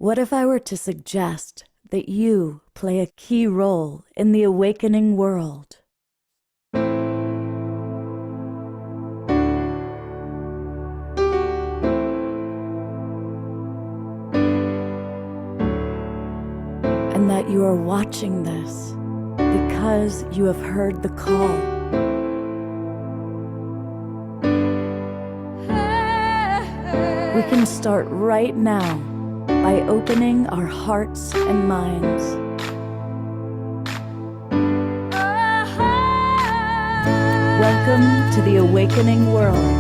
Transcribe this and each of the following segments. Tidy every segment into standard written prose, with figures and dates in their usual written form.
What if I were to suggest that you play a key role in the awakening world? And that you are watching this because you have heard the call. We can start right now by opening our hearts and minds. Welcome to the awakening world.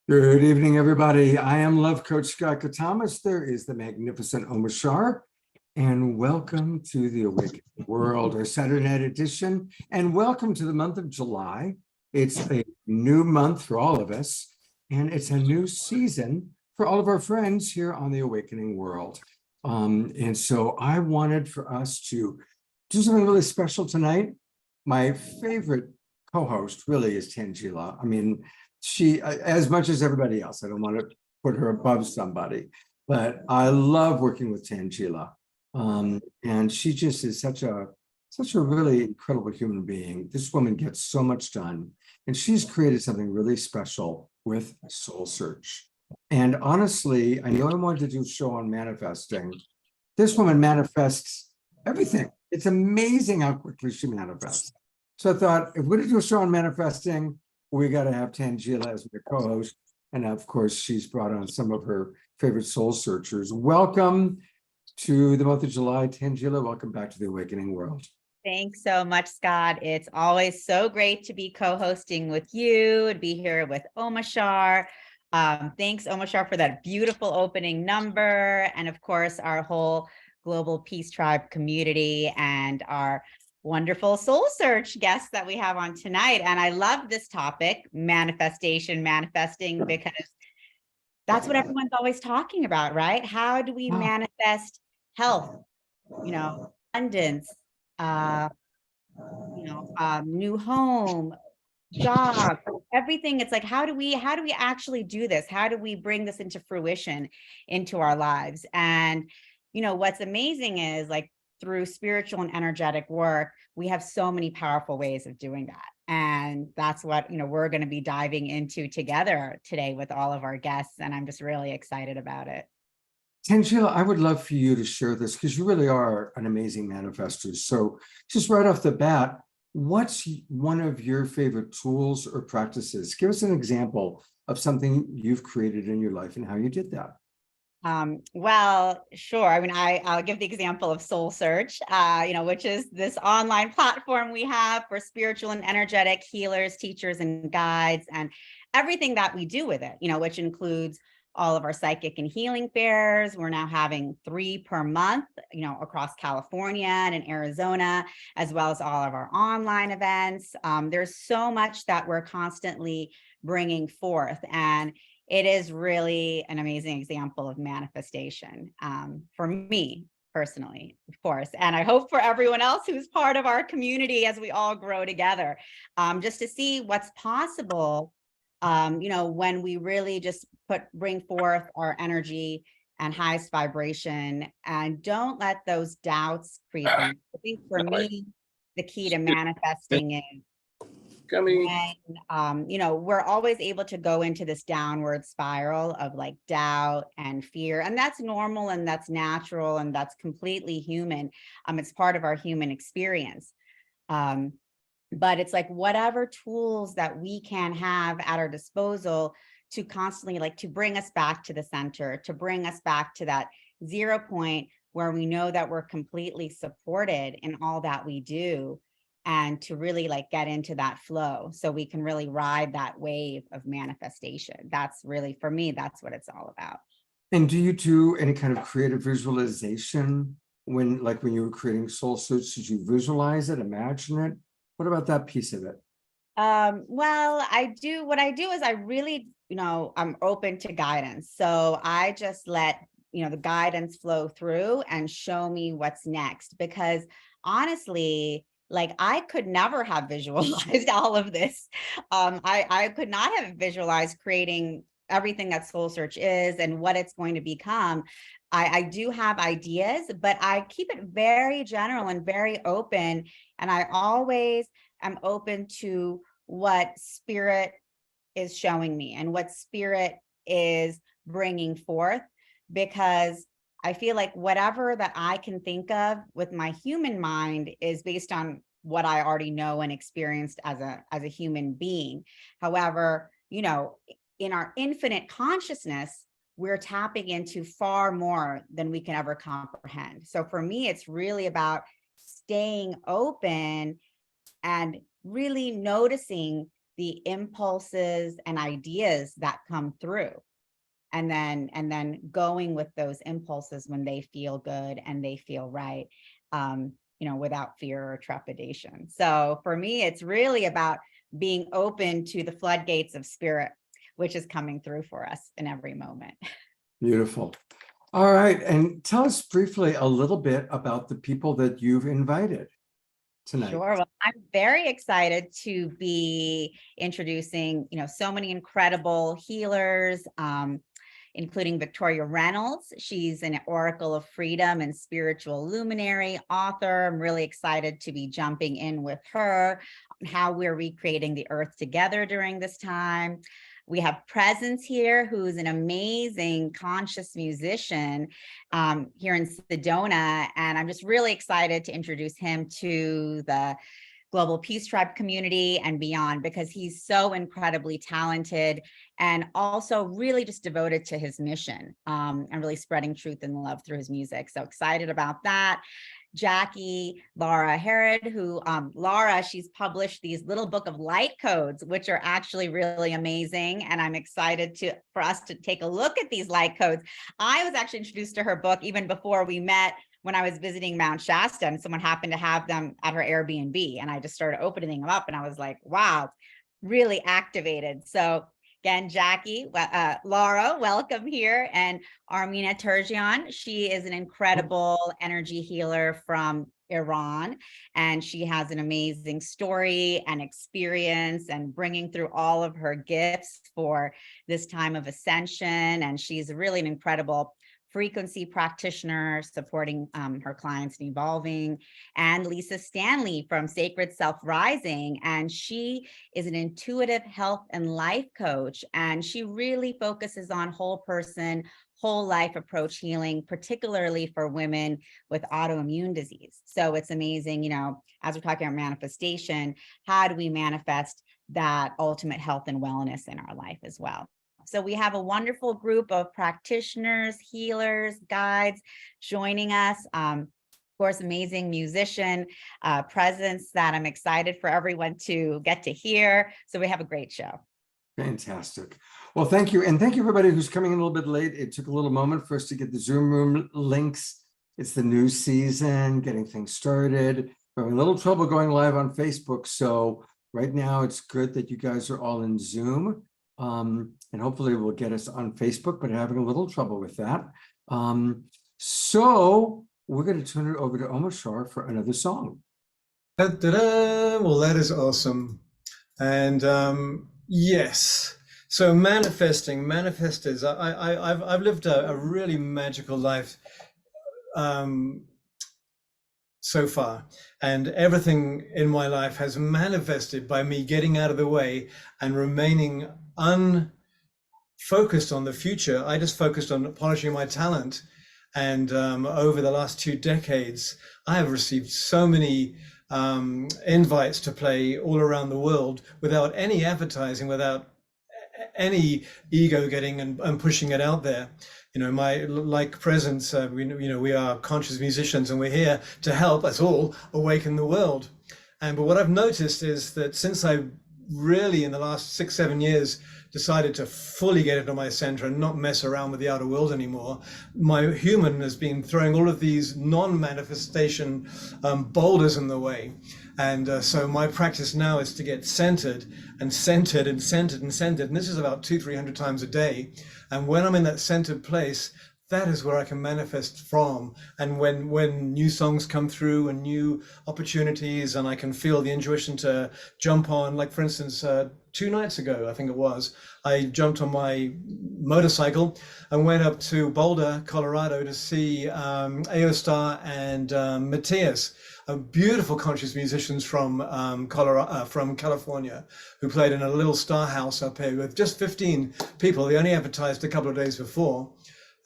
Good evening, everybody. I am Love Coach Scott Thomas. There is the magnificent Omashar, and welcome to the Awakening World, our Saturday night edition, and welcome to the month of July. It's a new month for all of us, and it's a new season for all of our friends here on the Awakening World. And so I wanted for us to do something really special tonight. My favorite co-host really is Tanjila. I mean, she, as much as everybody else, I don't want to put her above somebody, but I love working with Tanjila. And she just is such a really incredible human being. This woman gets so much done, and she's created something really special with SoulSearch. And honestly, I know I wanted to do a show on manifesting. This woman manifests everything. It's amazing how quickly she manifests. So I thought, if we're going to do a show on manifesting, we got to have Tanjila as my co-host. And of course, she's brought on some of her favorite soul searchers. Welcome to the month of July, Tanjila. Welcome back to the Awakening World. Thanks so much, Scott. It's always so great to be co-hosting with you and be here with Omashar. Thanks, Omashar, for that beautiful opening number. And of course, our whole Global Peace Tribe community and our wonderful soul search guests that we have on tonight. And I love this topic, manifesting, because that's what everyone's always talking about, right? How do we manifest health, abundance, new home, job, everything. It's like, how do we actually do this? How do we bring this into fruition into our lives? And, what's amazing is, like, through spiritual and energetic work, we have so many powerful ways of doing that. And that's what, we're going to be diving into together today with all of our guests. And I'm just really excited about it. Tanjila, I would love for you to share this because you really are an amazing manifester. So just right off the bat, what's one of your favorite tools or practices? Give us an example of something you've created in your life and how you did that. Well, sure. I mean, I'll give the example of SoulSearch, which is this online platform we have for spiritual and energetic healers, teachers, and guides, and everything that we do with it, which includes all of our psychic and healing fairs. We're now having 3 per month, across California and in Arizona, as well as all of our online events. There's so much that we're constantly bringing forth, and it is really an amazing example of manifestation for me personally, of course. And I hope for everyone else who's part of our community as we all grow together, just to see what's possible, when we really just bring forth our energy and highest vibration and don't let those doubts creep in. I think for me, the key to manifesting is when we're always able to go into this downward spiral of like doubt and fear, and that's normal and that's natural and that's completely human. It's part of our human experience. But it's like whatever tools that we can have at our disposal to constantly like to bring us back to the center, to bring us back to that 0 point where we know that we're completely supported in all that we do, and to really like get into that flow so we can really ride that wave of manifestation. That's really, for me, that's what it's all about. And do you do any kind of creative visualization when you were creating SoulSearch? Did you visualize it, imagine it? What about that piece of it? Well, I do. What I do is I really, I'm open to guidance. So I just let, the guidance flow through and show me what's next. Because honestly, like I could never have visualized all of this. I could not have visualized creating everything that SoulSearch is and what it's going to become. I do have ideas, but I keep it very general and very open. And I always am open to what spirit is showing me and what spirit is bringing forth, because I feel like whatever that I can think of with my human mind is based on what I already know and experienced as a human being. However, in our infinite consciousness, we're tapping into far more than we can ever comprehend. So for me, it's really about staying open and really noticing the impulses and ideas that come through. And then going with those impulses when they feel good and they feel right, without fear or trepidation. So for me, it's really about being open to the floodgates of spirit, which is coming through for us in every moment. Beautiful. All right. And tell us briefly a little bit about the people that you've invited tonight. Sure. Well, I'm very excited to be introducing, so many incredible healers, including Victoria Reynolds. She's an Oracle of Freedom and spiritual luminary author. I'm really excited to be jumping in with her on how we're recreating the earth together during this time. We have Presence here, who's an amazing conscious musician here in Sedona. And I'm just really excited to introduce him to the Global Peace Tribe community and beyond, because he's so incredibly talented and also really just devoted to his mission and really spreading truth and love through his music. So excited about that. Jackie Laura Herod, who Laura, she's published these little book of light codes, which are actually really amazing. And I'm excited for us to take a look at these light codes. I was actually introduced to her book even before we met, when I was visiting Mount Shasta, and someone happened to have them at her Airbnb. And I just started opening them up and I was like, wow, really activated. So again, Jackie, Laura, welcome here. And Armina Turjian, she is an incredible energy healer from Iran. And she has an amazing story and experience and bringing through all of her gifts for this time of ascension. And she's really an incredible frequency practitioner supporting her clients in evolving. And Lisa Stanley from Sacred Self Rising. And she is an intuitive health and life coach. And she really focuses on whole person, whole life approach healing, particularly for women with autoimmune disease. So it's amazing, as we're talking about manifestation, how do we manifest that ultimate health and wellness in our life as well? So we have a wonderful group of practitioners, healers, guides joining us. Of course, amazing musician presence that I'm excited for everyone to get to hear. So we have a great show. Fantastic. Well, thank you. And thank you, everybody who's coming in a little bit late. It took a little moment for us to get the Zoom room links. It's the new season, getting things started. We're having a little trouble going live on Facebook. So right now it's good that you guys are all in Zoom. And hopefully we'll get us on Facebook, but having a little trouble with that. So we're going to turn it over to Omashar for another song. Da-da-da. Well, that is awesome. And yes, so manifestors. I've lived a really magical life. so far. And everything in my life has manifested by me getting out of the way and remaining unfocused on the future. I just focused on polishing my talent. And over the last 2 decades, I have received so many invites to play all around the world without any advertising, without any ego getting and pushing it out there. You know, like Presence, we are conscious musicians, and we're here to help us all awaken the world. But what I've noticed is that since I really in the last 6-7 years decided to fully get into my center and not mess around with the outer world anymore, my human has been throwing all of these non-manifestation boulders in the way. And so my practice now is to get centered and centered and centered and centered. And this is about 200-300 times a day. And when I'm in that centered place, that is where I can manifest from. And when new songs come through and new opportunities, and I can feel the intuition to jump on, like for instance, 2 nights ago, I think it was, I jumped on my motorcycle and went up to Boulder, Colorado to see Aostar and Matthias, beautiful conscious musicians from California, who played in a little star house up here with just 15 people. They only advertised a couple of days before.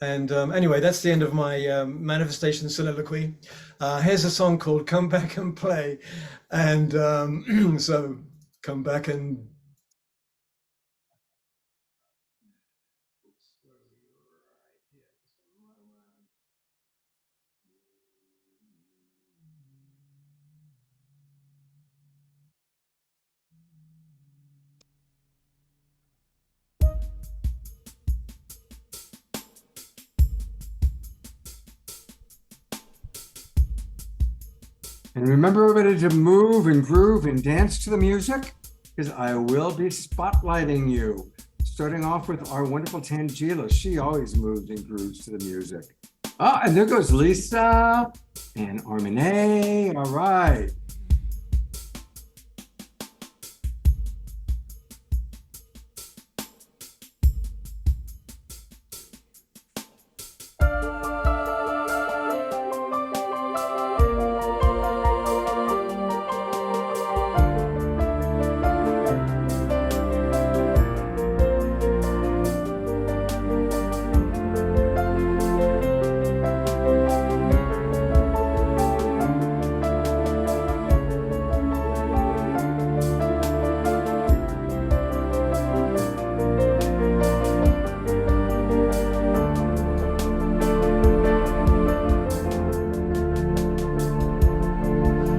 And anyway, that's the end of my manifestation soliloquy. Here's a song called Come Back and Play. And so come back and... And remember, everybody, to move and groove and dance to the music, because I will be spotlighting you. Starting off with our wonderful Tanjila. She always moves and grooves to the music. Oh, and there goes Lisa and Armine. All right.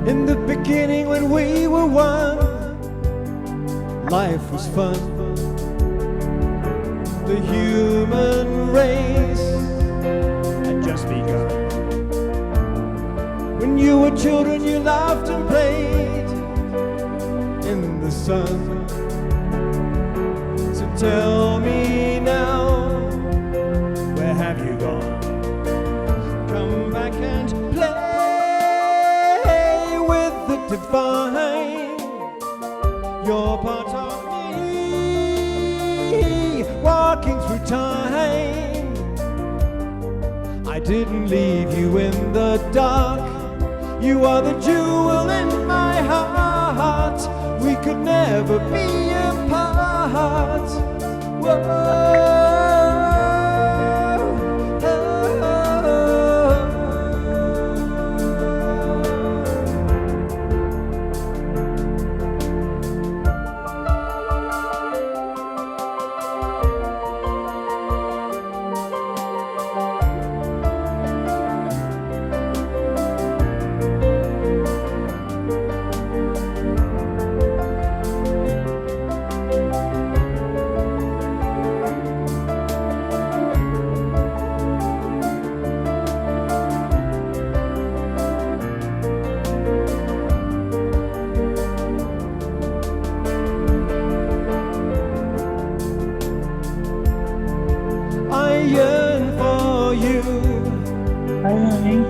In the beginning when we were one, life was fun. The human race had just begun. When you were children you laughed and played in the sun. So tell me now, where have you gone? Come back and play divine. You're part of me, walking through time. I didn't leave you in the dark. You are the jewel in my heart. We could never be apart. Whoa.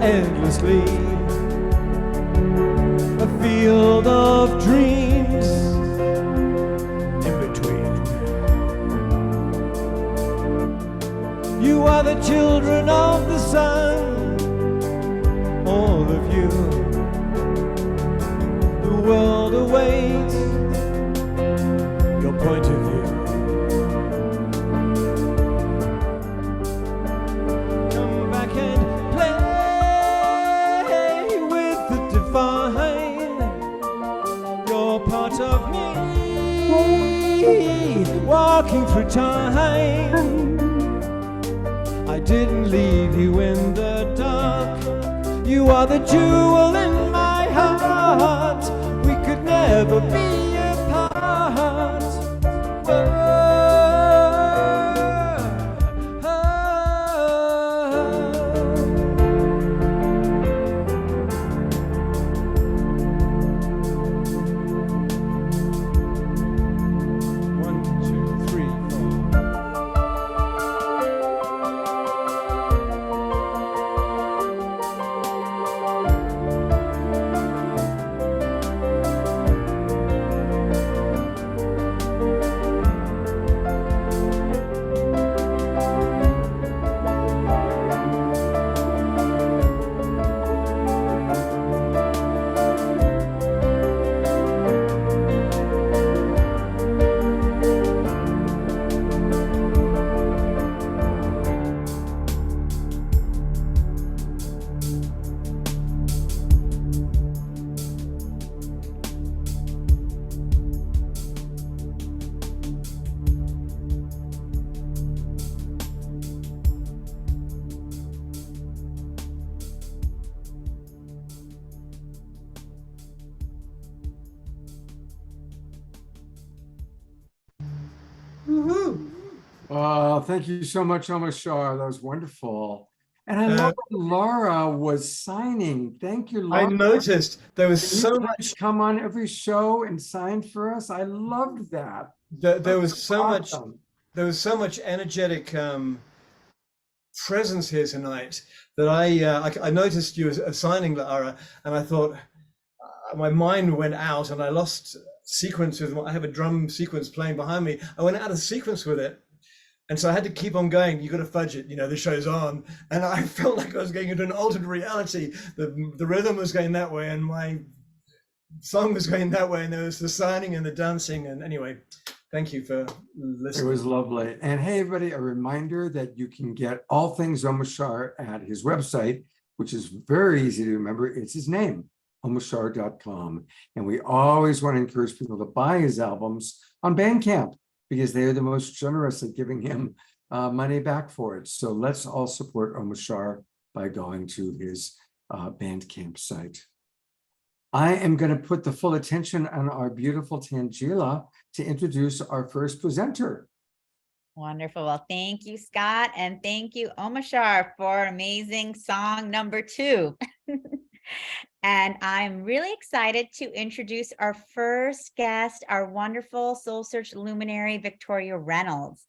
Endlessly, a field of dreams in between. You are the children of the sun, all of you. point of view. Come back and play with the divine. You're part of me, walking through time. I didn't leave you in the dark. You are the jewel in my heart. We could never be apart. Oh, oh, oh. 1, 2, 3, 4. Thank you so much, Omashar. That was wonderful. And I love that Laura was signing. Thank you, Laura. I noticed there was Can you so please much. come on every show and sign for us. I loved that. There was so much. Awesome. There was so much energetic presence here tonight that I noticed you signing, Laura, and I thought my mind went out and I lost sequence with. I have a drum sequence playing behind me. I went out of sequence with it. And so I had to keep on going. You got to fudge it, the show's on. And I felt like I was going into an altered reality. The rhythm was going that way and my song was going that way. And there was the signing and the dancing. And anyway, thank you for listening. It was lovely. And hey, everybody, a reminder that you can get all things Omashar at his website, which is very easy to remember. It's his name, omashar.com. And we always want to encourage people to buy his albums on Bandcamp, because they are the most generous at giving him money back for it. So let's all support Omashar by going to his Bandcamp site. I am going to put the full attention on our beautiful Tanjila to introduce our first presenter. Wonderful. Well, thank you, Scott. And thank you, Omashar, for amazing song number 2. And I'm really excited to introduce our first guest, our wonderful SoulSearch luminary, Victoria Reynolds.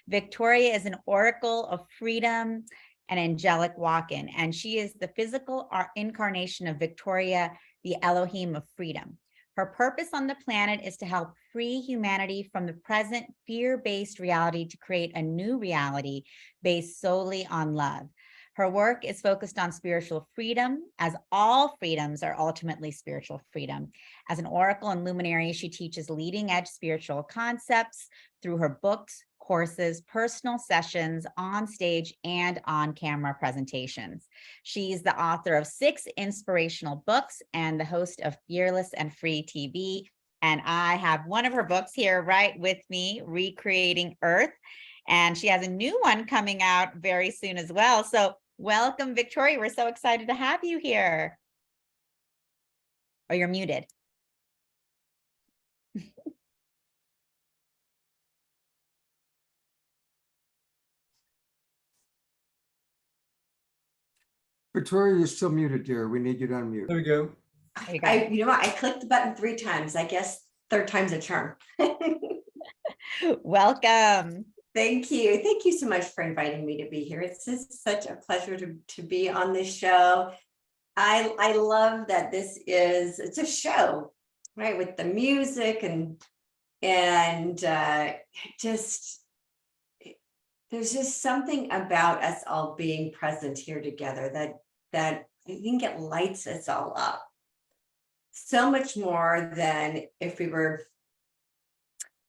Victoria is an oracle of freedom and angelic walk-in, and she is the physical incarnation of Victoria, the Elohim of freedom. Her purpose on the planet is to help free humanity from the present fear-based reality to create a new reality based solely on love. Her work is focused on spiritual freedom, as all freedoms are ultimately spiritual freedom. As an oracle and luminary, she teaches leading-edge spiritual concepts through her books, courses, personal sessions, on stage, and on-camera presentations. She's the author of 6 inspirational books and the host of Fearless and Free TV. And I have one of her books here right with me, Recreating Earth. And she has a new one coming out very soon as well. So welcome, Victoria. We're so excited to have you here. Oh, you're muted. Victoria, you're still muted, dear. We need you to unmute. There we go. You I clicked the button 3 times. I guess 3rd time's a charm. Welcome. Thank you. Thank you so much for inviting me to be here. It's just such a pleasure to be on this show. I love that it's a show, right? With the music and just, there's just something about us all being present here together that I think it lights us all up. So much more than if we were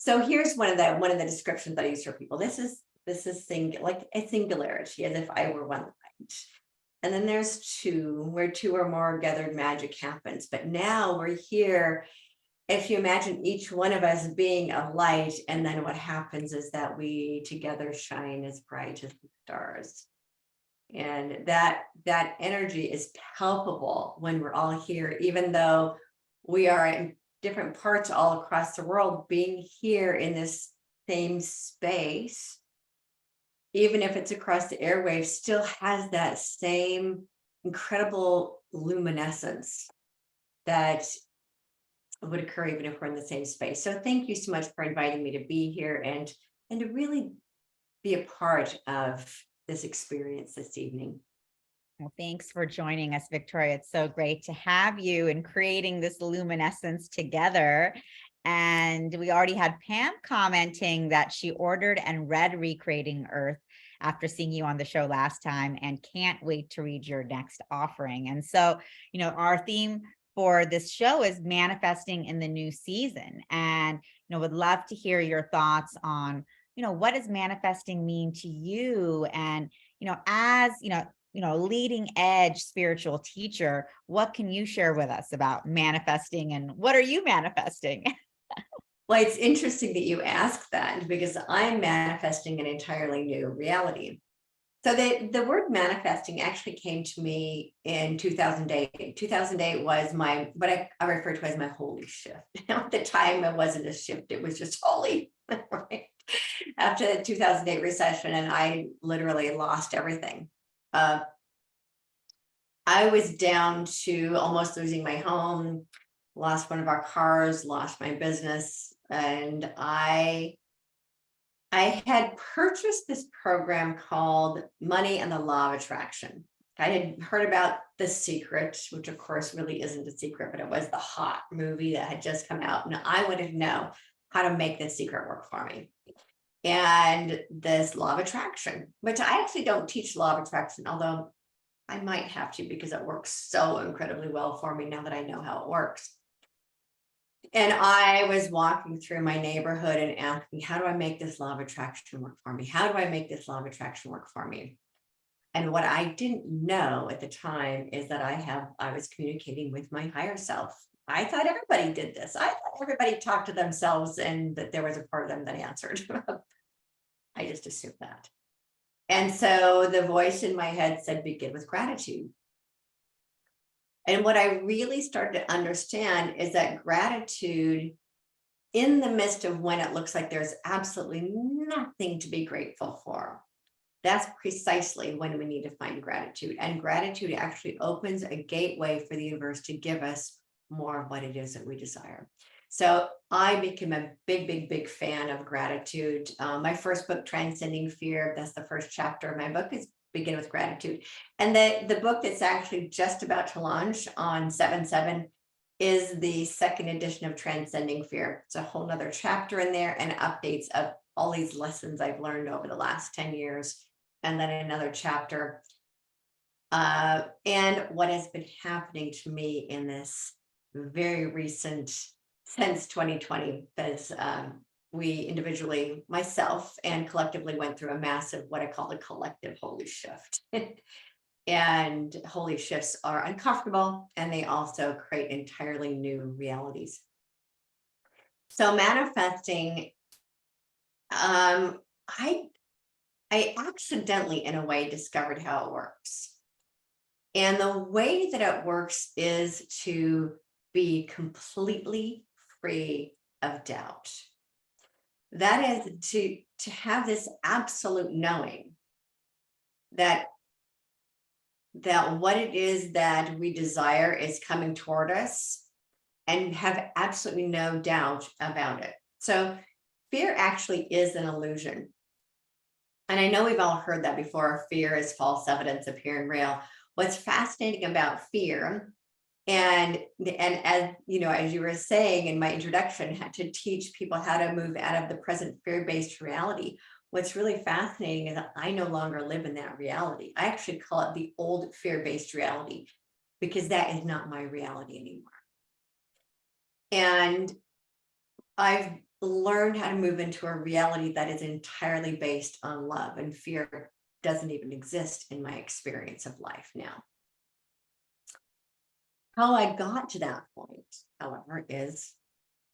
So here's one of the descriptions that I use for people. This is like a singularity, as if I were one light. And then there's two, where two or more gathered, magic happens. But now we're here. If you imagine each one of us being a light, and then what happens is that we together shine as bright as the stars. And that energy is palpable when we're all here, even though we are in different parts all across the world. Being here in this same space, even if it's across the airwaves, still has that same incredible luminescence that would occur even if we're in the same space. So thank you so much for inviting me to be here and to really be a part of this experience this evening. Well, thanks for joining us, Victoria. It's so great to have you and creating this luminescence together. And we already had Pam commenting that she ordered and read Recreating Earth after seeing you on the show last time and can't wait to read your next offering. And so, our theme for this show is manifesting in the new season. And, would love to hear your thoughts on, what does manifesting mean to you? And, as, leading edge spiritual teacher, what can you share with us about manifesting and what are you manifesting? Well, it's interesting that you ask that, because I'm manifesting an entirely new reality. So the word manifesting actually came to me in 2008. 2008 was what I refer to as my holy shift. At the time, it wasn't a shift, it was just holy, right? After the 2008 recession, and I literally lost everything. I was down to almost losing my home, lost one of our cars, lost my business, and I had purchased this program called Money and the Law of Attraction. I had heard about The Secret, which of course really isn't a secret, but it was the hot movie that had just come out. And I wanted to know how to make this secret work for me. And this law of attraction, which I actually don't teach law of attraction, although I might have to, because it works so incredibly well for me now that I know how it works. And I was walking through my neighborhood and asking, how do I make this law of attraction work for me? How do I make this law of attraction work for me? And what I didn't know at the time is that I was communicating with my higher self. I thought everybody did this. I thought everybody talked to themselves and that there was a part of them that answered. I just assumed that. And so the voice in my head said, begin with gratitude. And what I really started to understand is that gratitude, in the midst of when it looks like there's absolutely nothing to be grateful for, that's precisely when we need to find gratitude. And gratitude actually opens a gateway for the universe to give us more of what it is that we desire. So I became a big fan of gratitude. My first book, Transcending Fear, that's the first chapter of my book, is Begin with Gratitude. And the book that's actually just about to launch on 7/7 is the second edition of Transcending Fear. It's a whole nother chapter in there and updates of all these lessons I've learned over the last 10 years. And then another chapter. And what has been happening to me in this very recent, since 2020, because we individually, myself and collectively, went through a massive, what I call the collective holy shift. And holy shifts are uncomfortable, and they also create entirely new realities. So manifesting, I accidentally, in a way, discovered how it works. And the way that it works is to be completely free of doubt. That is to have this absolute knowing that what it is that we desire is coming toward us, and have absolutely no doubt about it. So fear actually is an illusion. And I know we've all heard that before. Fear is false evidence appearing real. What's fascinating about fear, and as you know, as you were saying in my introduction, had to teach people how to move out of the present fear-based reality. What's really fascinating is that I no longer live in that reality. I actually call it the old fear-based reality, because that is not my reality anymore. And I've learned how to move into a reality that is entirely based on love, and fear doesn't even exist in my experience of life now. How I got to that point, however, is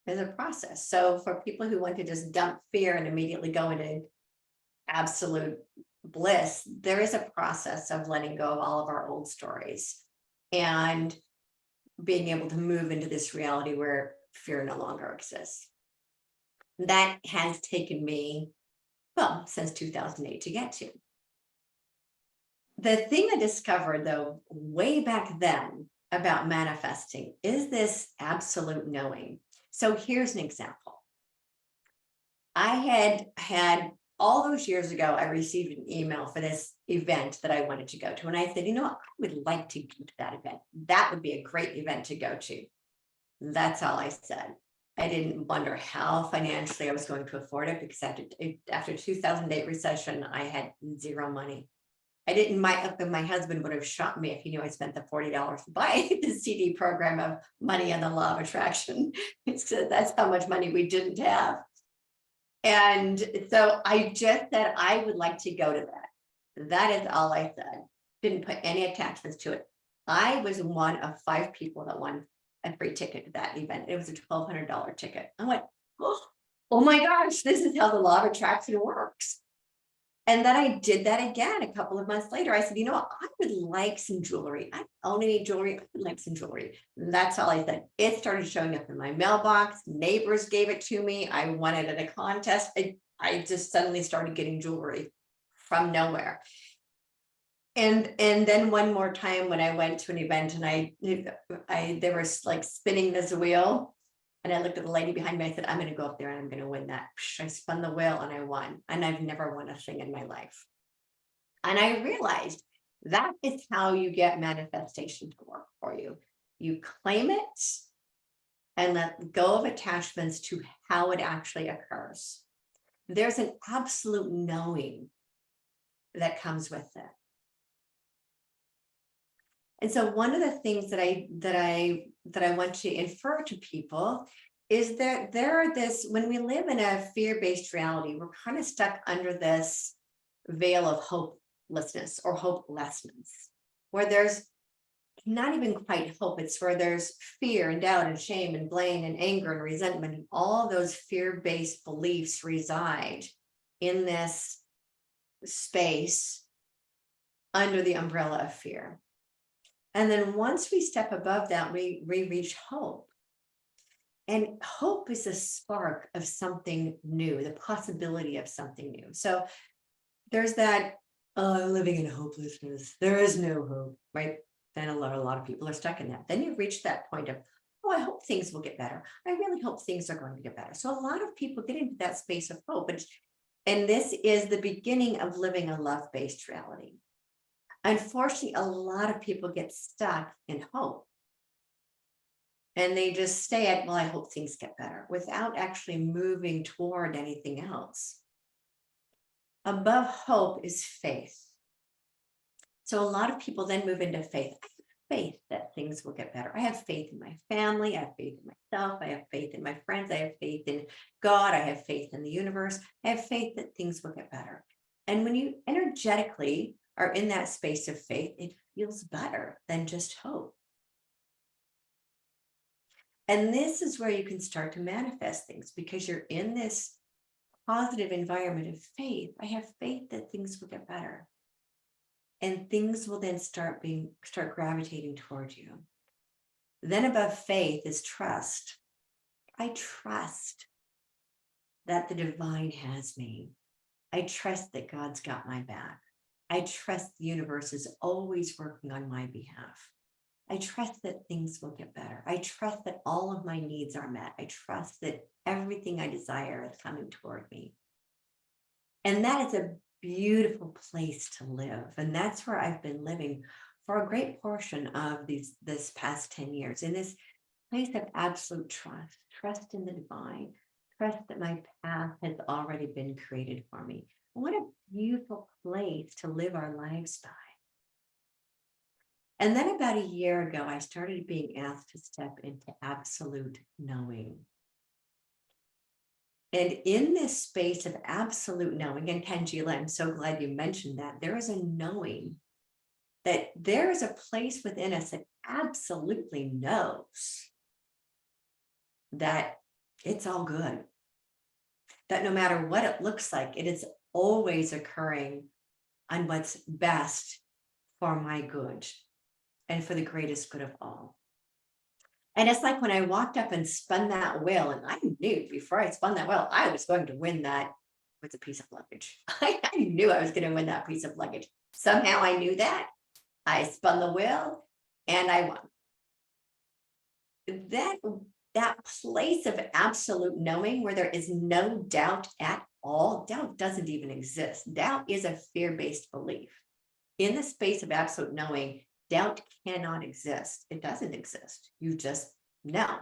a process. So for people who want to just dump fear and immediately go into absolute bliss, there is a process of letting go of all of our old stories and being able to move into this reality where fear no longer exists. That has taken me, well, since 2008 to get to. The thing I discovered, though, way back then about manifesting is this absolute knowing. So here's an example. I had all those years ago, I received an email for this event that I wanted to go to. And I said, you know what, I would like to go to that event. That would be a great event to go to. That's all I said. I didn't wonder how financially I was going to afford it, because after 2008 recession, I had zero money. I didn't, my husband would have shot me if he knew I spent the $40 to buy the CD program of Money and the Law of Attraction. That's how much money we didn't have. And so I just said, I would like to go to that. That is all I said. Didn't put any attachments to it. I was one of 5 people that won a free ticket to that event. It was a $1,200 ticket. I went, oh my gosh, this is how the law of attraction works. And then I did that again a couple of months later. I said, you know what? I would like some jewelry. I don't own any jewelry. I would like some jewelry. And that's all I said. It started showing up in my mailbox. Neighbors gave it to me. I won it at a contest. I just suddenly started getting jewelry from nowhere. And then one more time when I went to an event and they were like spinning this wheel. And I looked at the lady behind me. I said, I'm going to go up there and I'm going to win that. I spun the wheel and I won. And I've never won a thing in my life. And I realized that is how you get manifestation to work for you. You claim it and let go of attachments to how it actually occurs. There's an absolute knowing that comes with it. And so one of the things that I want to infer to people is that when we live in a fear-based reality, we're kind of stuck under this veil of hopelessness or hopelessness, where there's not even quite hope. It's where there's fear and doubt and shame and blame and anger and resentment, and all those fear-based beliefs reside in this space under the umbrella of fear. And then once we step above that, we reach hope. And hope is a spark of something new, the possibility of something new. So there's that, I'm living in hopelessness. There is no hope, right? Then a lot of people are stuck in that. Then you reach that point of, oh, I hope things will get better. I really hope things are going to get better. So a lot of people get into that space of hope. And this is the beginning of living a love-based reality. Unfortunately, a lot of people get stuck in hope. And they just stay at, well, I hope things get better, without actually moving toward anything else. Above hope is faith. So a lot of people then move into faith. I have faith that things will get better. I have faith in my family. I have faith in myself. I have faith in my friends. I have faith in God. I have faith in the universe. I have faith that things will get better. And when you energetically are in that space of faith, it feels better than just hope. And this is where you can start to manifest things, because you're in this positive environment of faith. I have faith that things will get better. And things will then start gravitating toward you. Then above faith is trust. I trust that the divine has me. I trust that God's got my back. I trust the universe is always working on my behalf. I trust that things will get better. I trust that all of my needs are met. I trust that everything I desire is coming toward me. And that is a beautiful place to live. And that's where I've been living for a great portion of this past 10 years, in this place of absolute trust in the divine, trust that my path has already been created for me. What a beautiful place to live our lives by. And then about a year ago, I started being asked to step into absolute knowing. And in this space of absolute knowing, and Tanjila, I'm so glad you mentioned that, there is a knowing that there is a place within us that absolutely knows that it's all good. That no matter what it looks like, it is always occurring on what's best for my good and for the greatest good of all. And it's like when I walked up and spun that wheel, and I knew before I spun that wheel, I was going to win that with a piece of luggage. I knew I was going to win that piece of luggage. Somehow I knew that. I spun the wheel and I won. That place of absolute knowing where there is no doubt at all, doubt doesn't even exist. Doubt is a fear-based belief. In the space of absolute knowing, doubt cannot exist. It doesn't exist. You just know.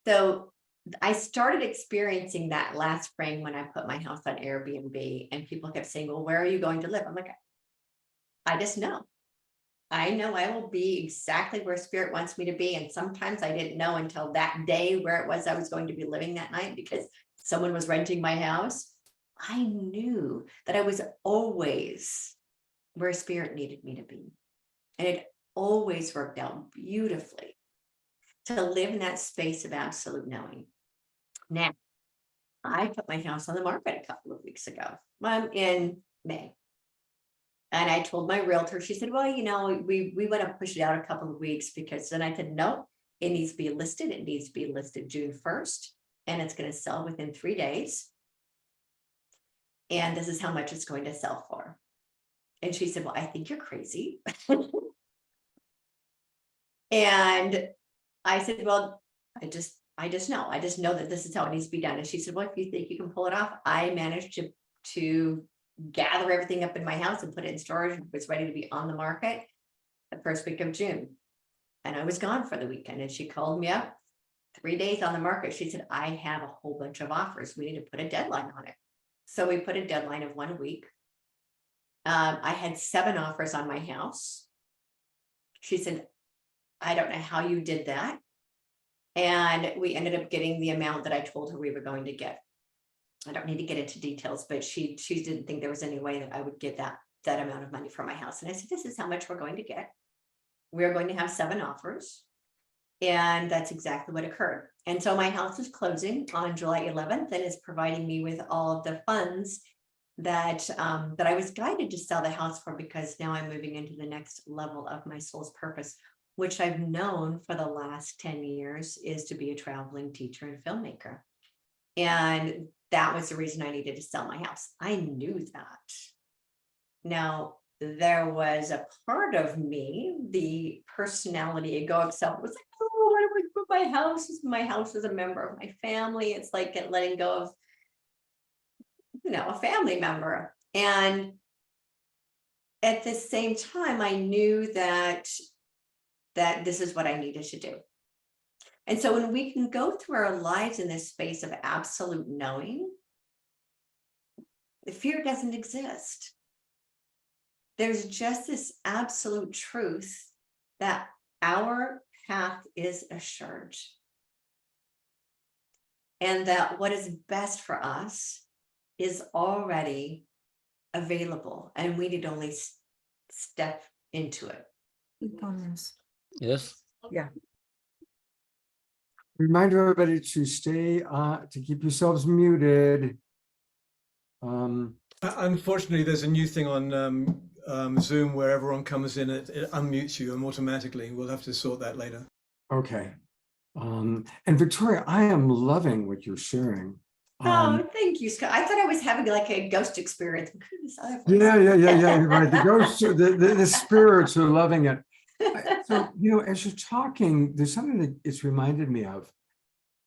So I started experiencing that last spring when I put my house on Airbnb, and people kept saying, well, where are you going to live? I'm like, I just know. I know I will be exactly where spirit wants me to be. And sometimes I didn't know until that day where it was I was going to be living that night because someone was renting my house. I knew that I was always where spirit needed me to be. And it always worked out beautifully to live in that space of absolute knowing. Now, I put my house on the market a couple of weeks ago. In May. And I told my realtor, she said, well, you know, we want to push it out a couple of weeks because then I said, no, it needs to be listed. It needs to be listed June 1st, and it's going to sell within 3 days. And this is how much it's going to sell for. And she said, well, I think you're crazy. And I said, well, I just know that this is how it needs to be done. And she said, well, if you think you can pull it off, I managed to gather everything up in my house and put it in storage. It was ready to be on the market the first week of June. And I was gone for the weekend. And she called me up 3 days on the market. She said, I have a whole bunch of offers. We need to put a deadline on it. So we put a deadline of 1 week. I had 7 offers on my house. She said, I don't know how you did that. And we ended up getting the amount that I told her we were going to get. I don't need to get into details, but she didn't think there was any way that I would get that amount of money for my house. And I said, this is how much we're going to get. We're going to have 7 offers. And that's exactly what occurred. And so my house is closing on July 11th and is providing me with all of the funds that I was guided to sell the house for, because now I'm moving into the next level of my soul's purpose, which I've known for the last 10 years is to be a traveling teacher and filmmaker. And that was the reason I needed to sell my house. I knew that. Now, there was a part of me, the personality, egoic self, was like, oh, why do I put my house? My house is a member of my family. It's like letting go of, a family member. And at the same time, I knew that this is what I needed to do. And so when we can go through our lives in this space of absolute knowing, the fear doesn't exist. There's just this absolute truth that our path is assured. And that what is best for us is already available. And we need only step into it. Yes. Yeah. Remind everybody to stay to keep yourselves muted. Unfortunately, there's a new thing on Zoom where everyone comes in, it unmutes you automatically. We'll have to sort that later. Okay. And Victoria, I am loving what you're sharing. Oh, thank you, Scott. I thought I was having like a ghost experience. Yeah. Right. The ghosts, the spirits are loving it. So, as you're talking, there's something that it's reminded me of.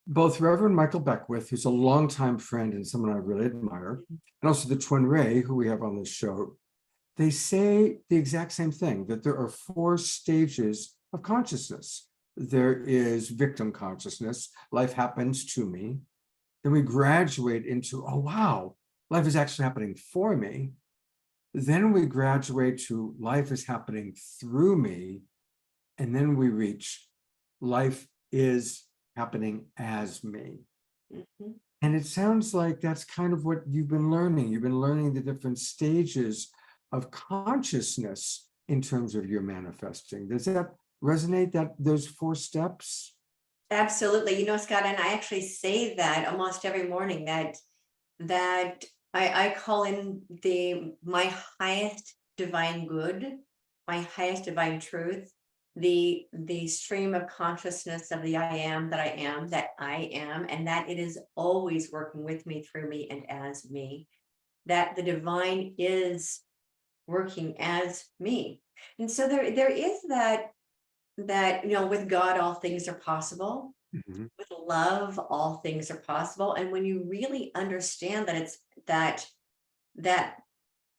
Both Reverend Michael Beckwith, who's a longtime friend and someone I really admire, and also the twin Ray, who we have on this show, they say the exact same thing, that there are 4 stages of consciousness. There is victim consciousness, life happens to me. Then we graduate into, oh, wow, life is actually happening for me. Then we graduate to life is happening through me. And then we reach life is happening as me. Mhm. And it sounds like that's kind of what you've been learning. You've been learning the different stages of consciousness in terms of your manifesting. Does that resonate, that those 4 steps? Absolutely. You know, Scott, and I actually say that almost every morning, that I call in my highest divine good, my highest divine truth, the stream of consciousness of the I am, that I am, and that it is always working with me, through me, and as me. That the divine is working as me. And so there is that, you know, with God all things are possible. Mhm. With love all things are possible. And when you really understand that it's that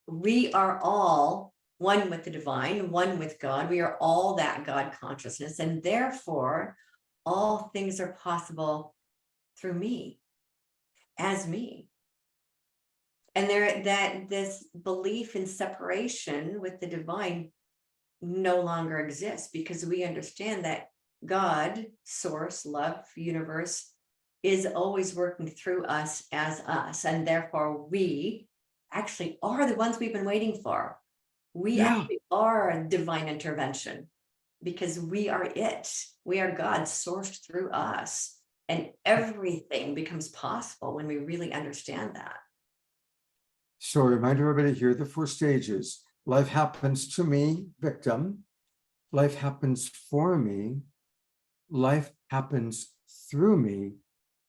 we are all one with the divine, one with God, we are all that God consciousness, and therefore all things are possible through me, as me. And this belief in separation with the divine no longer exists, because we understand that God, source, love, universe, is always working through us as us. And therefore, we actually are the ones we've been waiting for. We Yeah. actually are divine intervention, because we are it. We are God sourced through us. And everything becomes possible when we really understand that. So remind everybody, here are the 4 stages. Life happens to me, victim. Life happens for me. Life happens through me.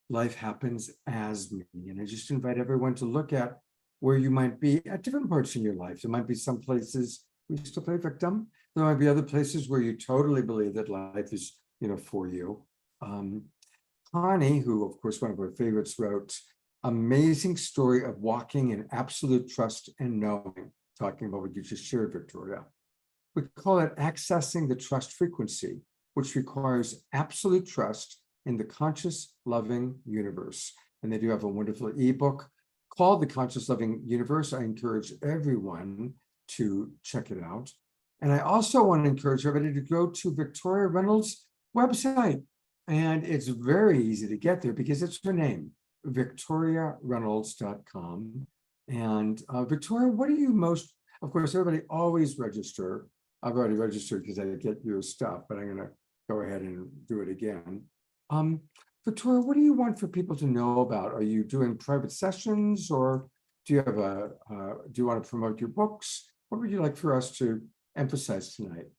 Life happens as me. And I just invite everyone to look at where you might be at different parts in your life. There might be some places where you still play victim. There might be other places where you totally believe that life is, you know, for you. Connie, who of course one of our favorites, wrote amazing story of walking in absolute trust and knowing, talking about what you just shared, Victoria. We call it accessing the trust frequency, which requires absolute trust in the conscious loving universe. And they do have a wonderful ebook called The Conscious Loving Universe. I encourage everyone to check it out. And I also want to encourage everybody to go to Victoria Reynolds' website. And it's very easy to get there because it's her name, victoriareynolds.com. And Victoria, what are you most, of course, everybody always register. I've already registered because I get your stuff, but I'm going to go ahead and do it again. Victoria, what do you want for people to know about? Are you doing private sessions, or do you have do you want to promote your books? What would you like for us to emphasize tonight?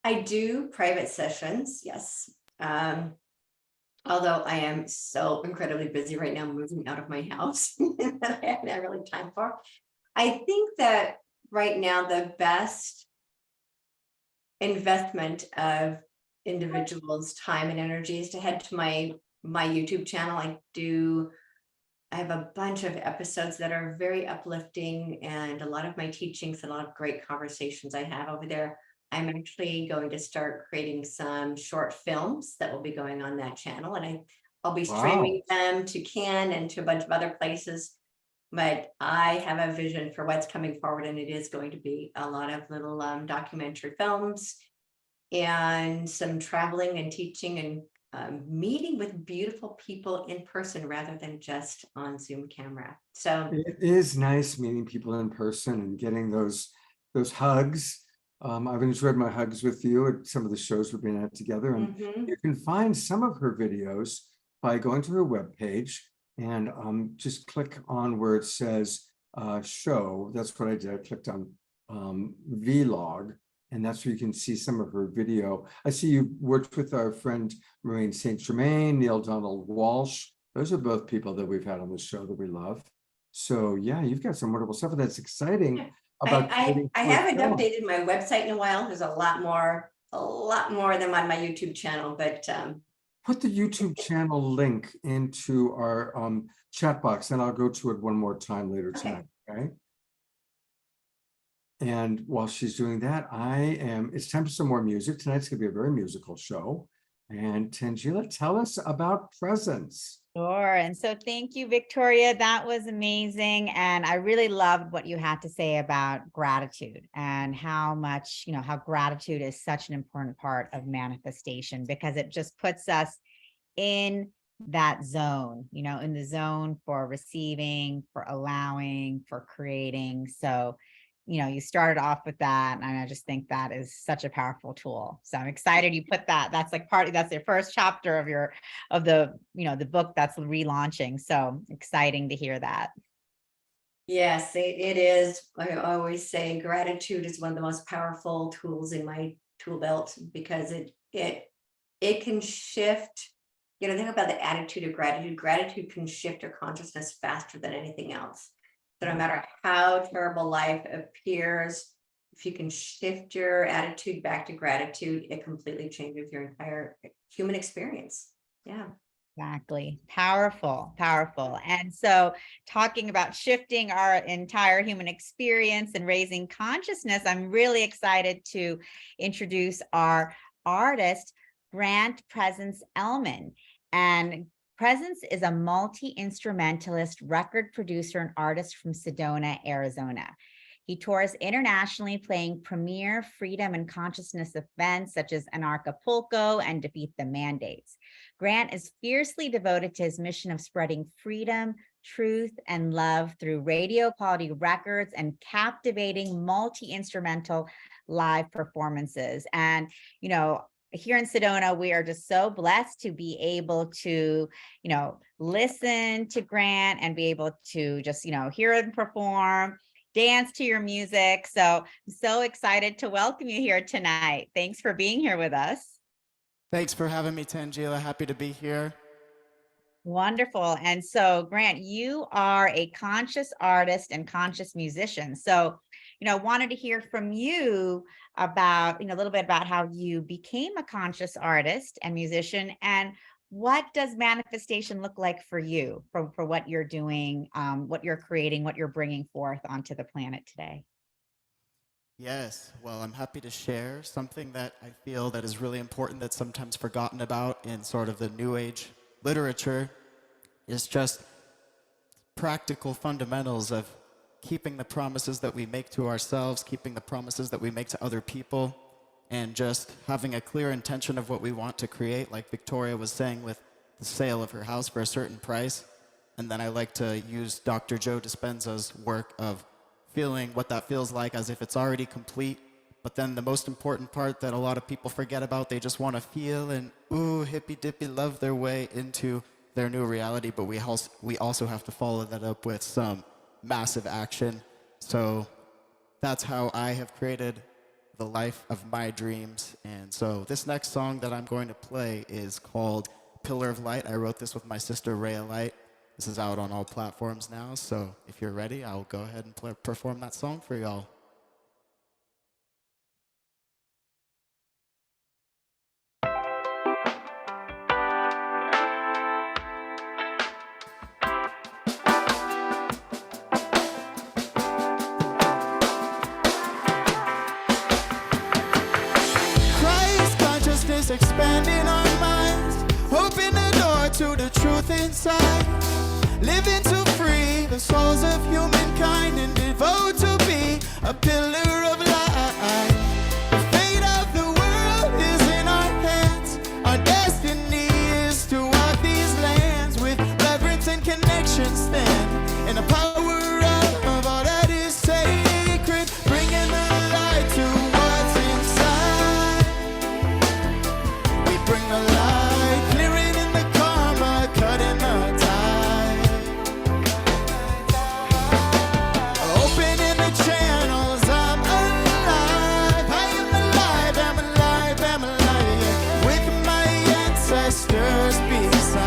I do private sessions, yes. Although I am so incredibly busy right now moving out of my house that I haven't really time for. I think that right now the best investment of individuals' time and energy is to head to my YouTube channel. I have a bunch of episodes that are very uplifting, and a lot of my teachings and a lot of great conversations I have over there. I'm actually going to start creating some short films that will be going on that channel, and I'll be streaming them to Cannes and to a bunch of other places. But I have a vision for what's coming forward, and it is going to be a lot of little documentary films and some traveling and teaching and meeting with beautiful people in person rather than just on Zoom camera. So it is nice meeting people in person and getting those hugs. I've enjoyed my hugs with you at some of the shows we've been at together, and you can find some of her videos by going to her webpage and just click on where it says show. That's what I did. I clicked on vlog, and that's where you can see some of her video. I see you worked with our friend Maureen St. Germain, Neil Donald Walsh. Those are both people that we've had on the show that we love. So yeah, you've got some wonderful stuff, and that's exciting. Yeah. About I haven't updated my website in a while. There's a lot more than on my YouTube channel, but put the YouTube channel link into our chat box, and I'll go to it one more time later tonight. Okay. And while she's doing that, it's time for some more music. Tonight's gonna be a very musical show. And Tanjila, tell us about Presence. Sure. And so thank you, Victoria. That was amazing. And I really loved what you had to say about gratitude and how much, how gratitude is such an important part of manifestation, because it just puts us in that zone, in the zone for receiving, for allowing, for creating. So, you started off with that, and I just think that is such a powerful tool. So I'm excited you put that. That's like that's your first chapter of the book that's relaunching. So exciting to hear that. Yes, it is. I always say gratitude is one of the most powerful tools in my tool belt, because it can shift. Think about the attitude of gratitude. Gratitude can shift your consciousness faster than anything else. So no matter how terrible life appears, if you can shift your attitude back to gratitude, it completely changes your entire human experience. Yeah. Exactly. Powerful, powerful. And so talking about shifting our entire human experience and raising consciousness, I'm really excited to introduce our artist, Grant Presence Elman. And Presence is a multi-instrumentalist, record producer, and artist from Sedona, Arizona. He tours internationally, playing premier freedom and consciousness events such as Anarchapulco and Defeat the Mandates. Grant is fiercely devoted to his mission of spreading freedom, truth, and love through radio quality records and captivating multi-instrumental live performances. And, here in Sedona, we are just so blessed to be able to, listen to Grant and be able to just, hear him perform, dance to your music. So I'm so excited to welcome you here tonight. Thanks for being here with us. Thanks for having me, Tanjila. Happy to be here. Wonderful. And so, Grant, you are a conscious artist and conscious musician. So, wanted to hear from you about, a little bit about how you became a conscious artist and musician, and what does manifestation look like for you, for what you're doing, what you're creating, what you're bringing forth onto the planet today? Yes, well, I'm happy to share something that I feel that is really important, that's sometimes forgotten about in sort of the New Age literature, is just practical fundamentals of keeping the promises that we make to ourselves, keeping the promises that we make to other people, and just having a clear intention of what we want to create, like Victoria was saying with the sale of her house for a certain price. And then I like to use Dr. Joe Dispenza's work of feeling what that feels like as if it's already complete. But then the most important part that a lot of people forget about, they just want to feel and hippy-dippy love their way into their new reality. But we also have to follow that up with some massive action. So that's how I have created the life of my dreams. And so this next song that I'm going to play is called Pillar of Light. I wrote this with my sister Rhea Light. This is out on all platforms now, so if you're ready, I'll go ahead and perform that song for y'all. Christ consciousness expanding our minds, open the door to the truth inside. Living to free the souls of humankind and devote to be a pillar of light. The fate of the world is in our hands. Our destiny is to walk these lands with reverence and connection stand in the power of all that is sacred, bringing the light to what's inside. We bring the light, clearing in the karma, cutting the tide. Opening the channels, I'm alive. I am alive, I'm alive, I'm alive, yeah. With my ancestors beside.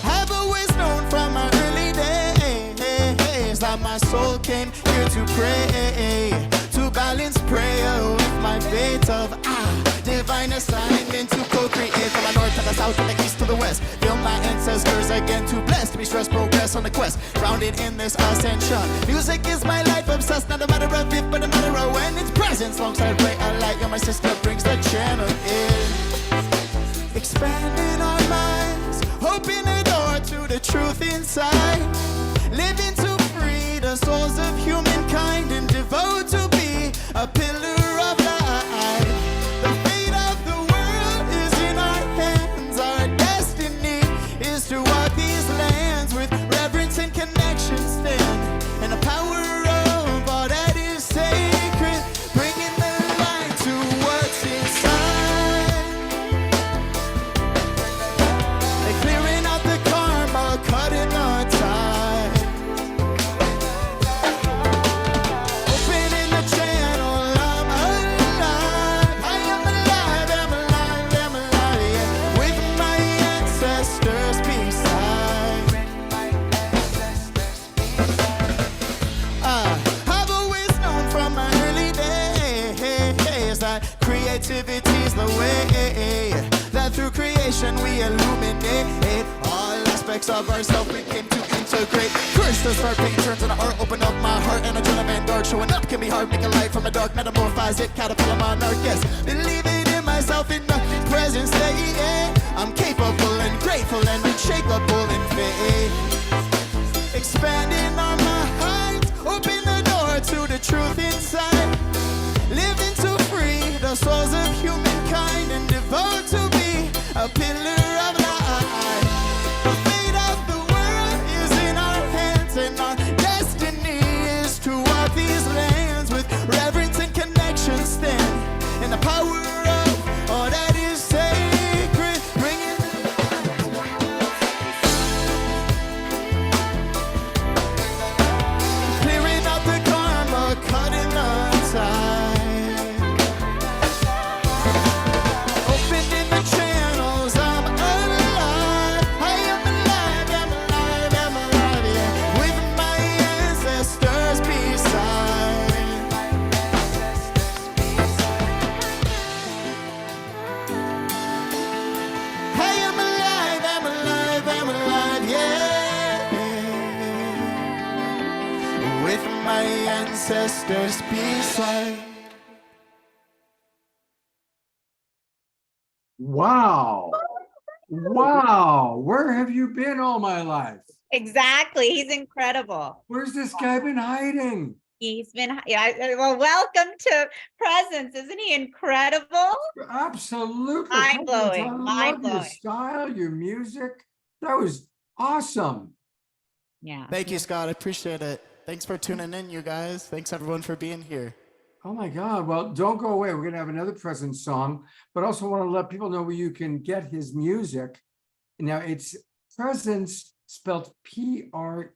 I've always known from my early days that my soul came here to pray, to balance prayer with my faith of divine assignment to co-create from the north to the south, from the east to the west. Feel my ancestors again, too blessed to be stressed, progress on the quest, grounded in this ascension. Music is my life, obsessed, not a matter of if, but a matter of when. It's presence, alongside Ray I light. Yeah, my sister brings the channel in, expanding our minds, open the door to the truth inside. Living to free the souls of humankind and devote to be a pillar of light. The fate of the transformation, we illuminate all aspects of ourselves. We came to integrate. First, to start paint turns into art. Open up my heart and I turn a dark. Showing up can be hard. Make a light from a dark. Metamorphize it. Caterpillar monarch. Yes, believing in myself in the present state. I'm capable and grateful and unshakable in faith. Expanding our minds. Open the door to the truth inside. Living to free the souls of humankind and devote to be a pillar of light. The fate of the world is in our hands, and our destiny is to walk these lands with reverence and connection. Stand in the power of all that is sacred. Bringing clearing out the karma, cutting the tie. Ancestors beside. Wow. Wow. Where have you been all my life? Exactly. He's incredible. Where's this guy been hiding? He's been, yeah, well, welcome to Presence. Isn't he incredible? Absolutely. Mind-blowing, I love your mind-blowing. style, your music. That was awesome. Yeah. Thank you, Scott. I appreciate it. Thanks for tuning in, you guys. Thanks, everyone, for being here. Oh my God. Well, don't go away. We're going to have another Presence song, but also want to let people know where you can get his music. Now, it's Presence spelled PREZENCE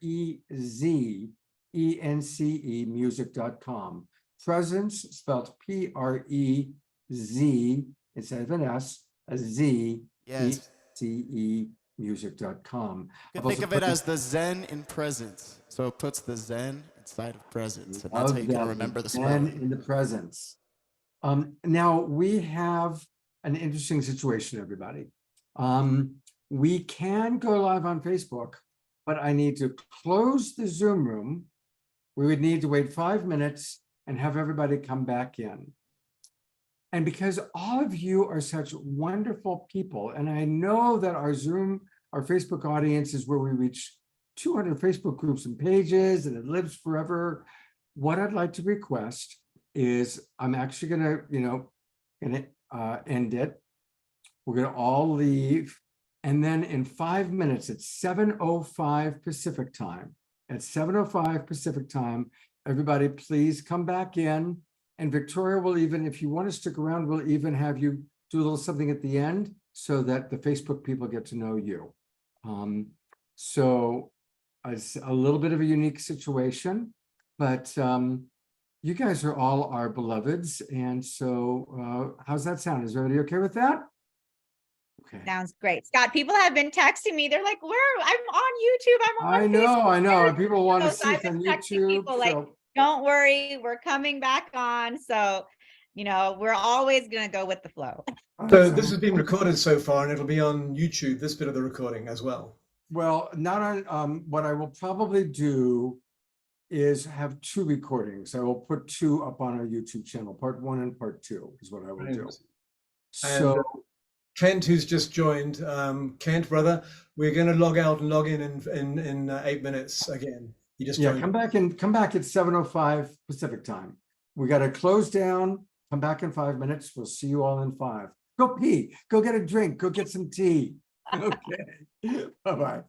music.com. Presence spelled PREZ instead of an S, a Z, Yes. ECE music.com. You can think of it as the Zen in presence. So it puts the Zen inside of presence. And that's how you can remember the spelling. spelling. In the presence. Now we have an interesting situation, everybody. We can go live on Facebook, but I need to close the Zoom room. We would need to wait 5 minutes and have everybody come back in. And because all of you are such wonderful people, and I know that our Facebook audience is where we reach 200 Facebook groups and pages, and it lives forever. What I'd like to request is I'm actually gonna end it. We're gonna all leave. And then in 5 minutes, at 7:05 Pacific time, everybody please come back in. And Victoria will even, if you want to stick around, we'll even have you do a little something at the end so that the Facebook people get to know you. So it's a little bit of a unique situation, but you guys are all our beloveds. And so how's that sound? Is everybody okay with that? Okay. Sounds great. Scott, people have been texting me. They're like, I'm on YouTube. I'm on Facebook. I know. And people want to So see I've it on been texting YouTube. people like, don't worry, we're coming back on. So, we're always going to go with the flow. So this has been recorded so far, and it'll be on YouTube, this bit of the recording as well. Well, not on, what I will probably do is have 2 recordings. I will put 2 up on our YouTube channel. Part 1 and part 2 is what I will do. So Kent, who's just joined, Kent, brother, we're going to log out and log in 8 minutes again. You just joined. come back at 7:05 Pacific time. We got to close down. Come back in 5 minutes. We'll see you all in 5. Go pee. Go get a drink. Go get some tea. Okay. Bye-bye.